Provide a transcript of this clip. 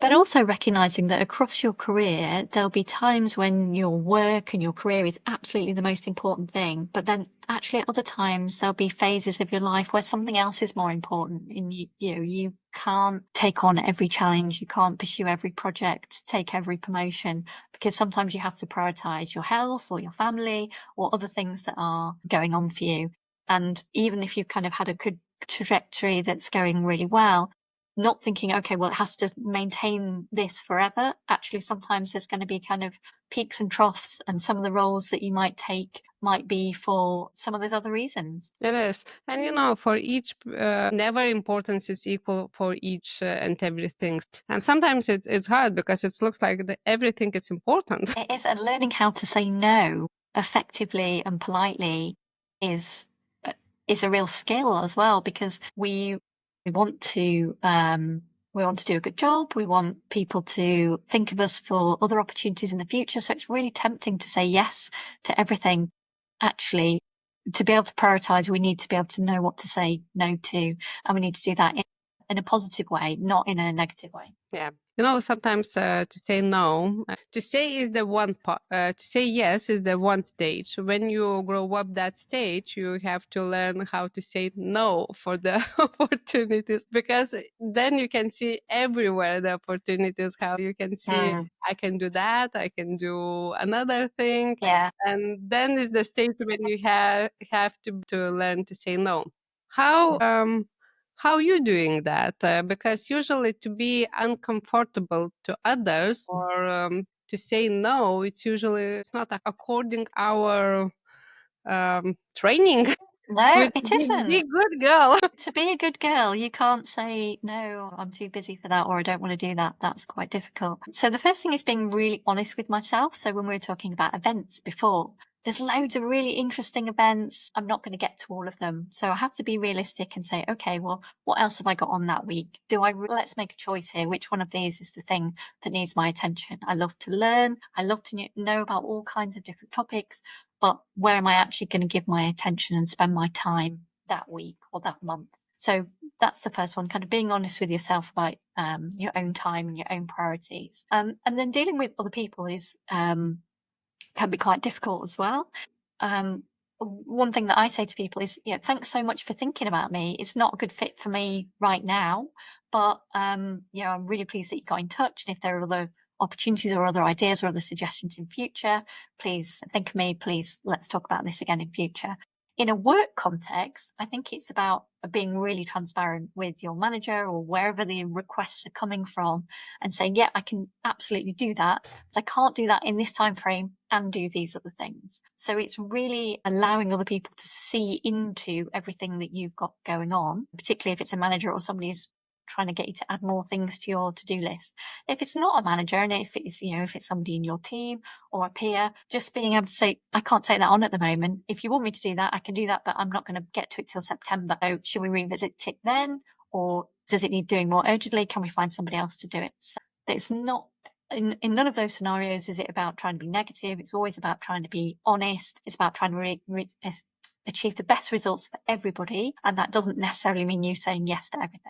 But also recognizing that across your career, there'll be times when your work and your career is absolutely the most important thing. But then actually at other times, there'll be phases of your life where something else is more important. And you can't take on every challenge. You can't pursue every project, take every promotion, because sometimes you have to prioritize your health or your family or other things that are going on for you. And even if you've kind of had a good trajectory that's going really well, not thinking, okay, well, it has to maintain this forever. Actually, sometimes there's going to be kind of peaks and troughs, and some of the roles that you might take might be for some of those other reasons. It is. And for each, never importance is equal for each and everything. And sometimes it's hard because it looks like everything is important. It is, and learning how to say no effectively and politely is is a real skill as well, because we want to do a good job. We want people to think of us for other opportunities in the future. So it's really tempting to say yes to everything. Actually, to be able to prioritize, we need to be able to know what to say no to, and we need to do that in a positive way, not in a negative way. Yeah. Sometimes to say no, to say is the one part, to say yes is the one stage. When you grow up that stage, you have to learn how to say no for the opportunities, because then you can see everywhere the opportunities, how you can see, I can do that, I can do another thing. Yeah. And then is the stage when you have to learn to say no. How you doing that? Because usually to be uncomfortable to others or to say no, it's not according our training. No, With it be isn't. good girl. To be a good girl, you can't say, no, I'm too busy for that, or I don't want to do that. That's quite difficult. So the first thing is being really honest with myself. So when we were talking about events before, there's loads of really interesting events. I'm not going to get to all of them. So I have to be realistic and say, okay, well, what else have I got on that week? Let's make a choice here. Which one of these is the thing that needs my attention? I love to learn. I love to know about all kinds of different topics, but where am I actually going to give my attention and spend my time that week or that month? So that's the first one, kind of being honest with yourself about your own time and your own priorities. And then dealing with other people is can be quite difficult as well. One thing that I say to people is, thanks so much for thinking about me. It's not a good fit for me right now, but I'm really pleased that you got in touch. And if there are other opportunities or other ideas or other suggestions in future, please think of me. Please, let's talk about this again in future. In a work context, I think it's about being really transparent with your manager or wherever the requests are coming from and saying, yeah, I can absolutely do that, but I can't do that in this time frame and do these other things. So it's really allowing other people to see into everything that you've got going on, particularly if it's a manager or somebody who's trying to get you to add more things to your to-do list. If it's not a manager, and if it's somebody in your team or a peer, just being able to say, I can't take that on at the moment. If you want me to do that, I can do that, but I'm not going to get to it till September. So should we revisit it then? Or does it need doing more urgently? Can we find somebody else to do it? So it's not, in none of those scenarios is it about trying to be negative. It's always about trying to be honest. It's about trying to achieve the best results for everybody. And that doesn't necessarily mean you saying yes to everything.